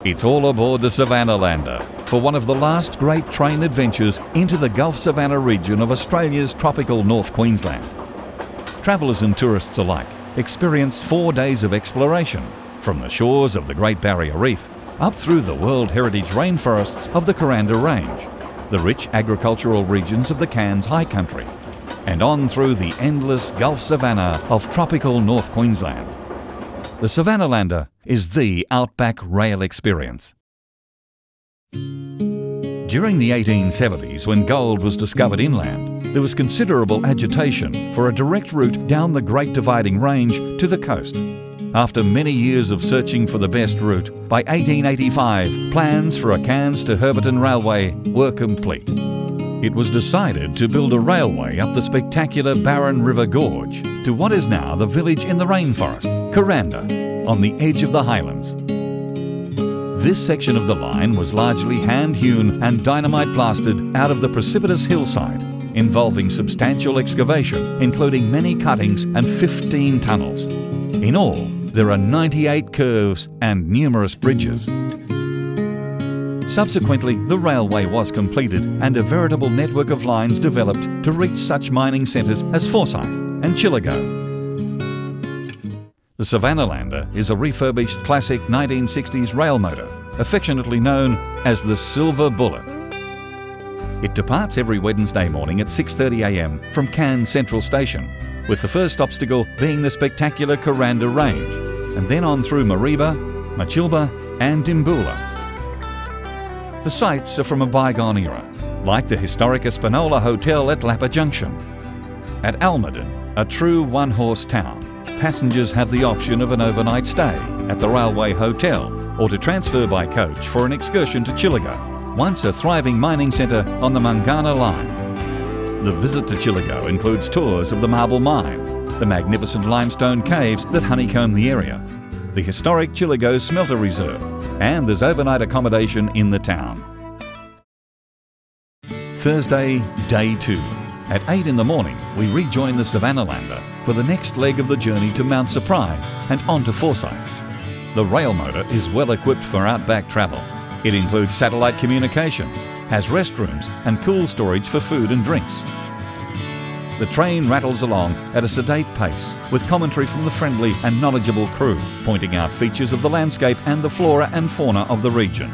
It's all aboard the Savannahlander for one of the last great train adventures into the Gulf Savannah region of Australia's tropical North Queensland. Travellers and tourists alike experience 4 days of exploration from the shores of the Great Barrier Reef up through the World Heritage rainforests of the Kuranda Range, the rich agricultural regions of the Cairns High Country, and on through the endless Gulf Savannah of tropical North Queensland. The Savannahlander is the outback rail experience. During the 1870s, when gold was discovered inland, there was considerable agitation for a direct route down the Great Dividing Range to the coast. After many years of searching for the best route, by 1885, plans for a Cairns to Herberton railway were complete. It was decided to build a railway up the spectacular Barron River Gorge to what is now the village in the rainforest, Kuranda, on the edge of the highlands. This section of the line was largely hand-hewn and dynamite blasted out of the precipitous hillside, involving substantial excavation, including many cuttings and 15 tunnels. In all, there are 98 curves and numerous bridges. Subsequently, the railway was completed and a veritable network of lines developed to reach such mining centres as Forsyth and Chillagoe. The Savannahlander is a refurbished classic 1960s rail motor, affectionately known as the Silver Bullet. It departs every Wednesday morning at 6:30 a.m. from Cairns Central Station, with the first obstacle being the spectacular Kuranda Range, and then on through Mareeba, Machilba and Dimboola. The sights are from a bygone era, like the historic Espanola Hotel at Lappa Junction. At Almaden, a true one-horse town, passengers have the option of an overnight stay at the railway hotel or to transfer by coach for an excursion to Chillagoe, once a thriving mining centre on the Mangana line. The visit to Chillagoe includes tours of the marble mine, the magnificent limestone caves that honeycomb the area, the historic Chillagoe Smelter Reserve, and there's overnight accommodation in the town. Thursday, day 2. At 8 in the morning, we rejoin the Savannahlander for the next leg of the journey to Mount Surprise and on to Forsyth. The rail motor is well equipped for outback travel. It includes satellite communication, has restrooms and cool storage for food and drinks. The train rattles along at a sedate pace with commentary from the friendly and knowledgeable crew, pointing out features of the landscape and the flora and fauna of the region.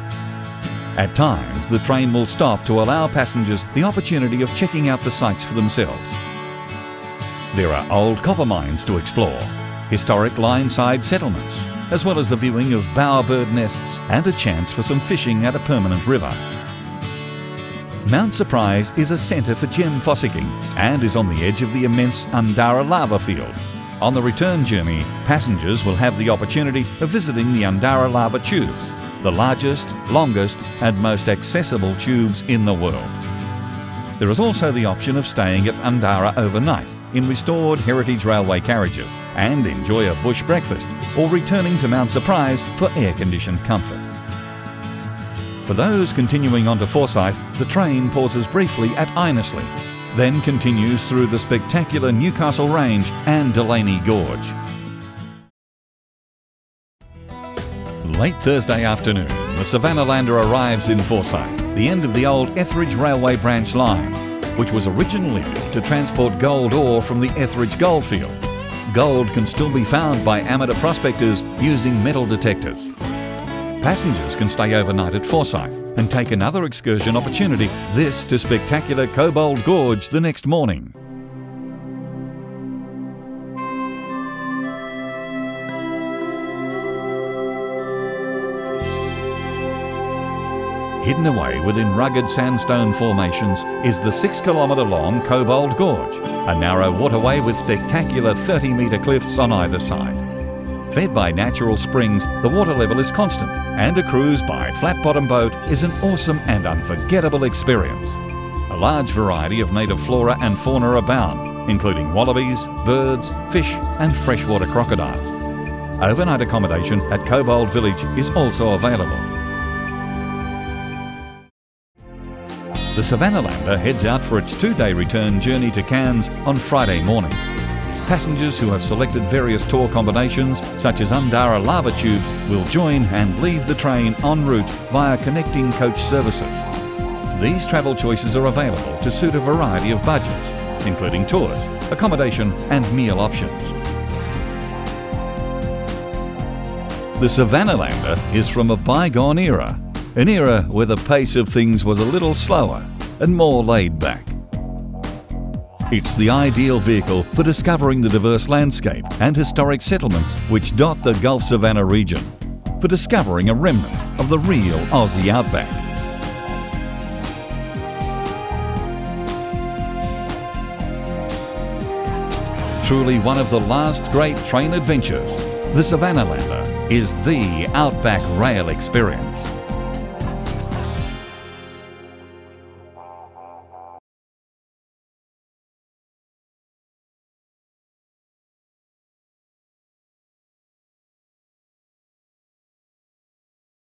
At times, the train will stop to allow passengers the opportunity of checking out the sights for themselves. There are old copper mines to explore, historic line-side settlements, as well as the viewing of bowerbird nests and a chance for some fishing at a permanent river. Mount Surprise is a centre for gem fossicking and is on the edge of the immense Undara lava field. On the return journey, passengers will have the opportunity of visiting the Undara lava tubes, the largest, longest and most accessible tubes in the world. There is also the option of staying at Undara overnight in restored heritage railway carriages and enjoy a bush breakfast, or returning to Mount Surprise for air-conditioned comfort. For those continuing on to Forsyth, the train pauses briefly at Innesley, then continues through the spectacular Newcastle Range and Delaney Gorge. Late Thursday afternoon, the Savannahlander arrives in Forsyth, the end of the old Etheridge Railway branch line, which was originally built to transport gold ore from the Etheridge goldfield. Gold can still be found by amateur prospectors using metal detectors. Passengers can stay overnight at Forsyth and take another excursion opportunity, this to spectacular Cobbold Gorge the next morning. Hidden away within rugged sandstone formations is the 6-kilometre-long Cobbold Gorge, a narrow waterway with spectacular 30-metre cliffs on either side. Fed by natural springs, the water level is constant, and a cruise by flat-bottom boat is an awesome and unforgettable experience. A large variety of native flora and fauna abound, including wallabies, birds, fish and freshwater crocodiles. Overnight accommodation at Cobbold Village is also available. The Savannahlander heads out for its 2-day return journey to Cairns on Friday mornings. Passengers who have selected various tour combinations, such as Undara lava tubes, will join and leave the train en route via connecting coach services. These travel choices are available to suit a variety of budgets, including tours, accommodation and meal options. The Savannahlander is from a bygone era, an era where the pace of things was a little slower and more laid back. It's the ideal vehicle for discovering the diverse landscape and historic settlements which dot the Gulf Savannah region, for discovering a remnant of the real Aussie outback. Truly one of the last great train adventures, the Savannahlander is the outback rail experience.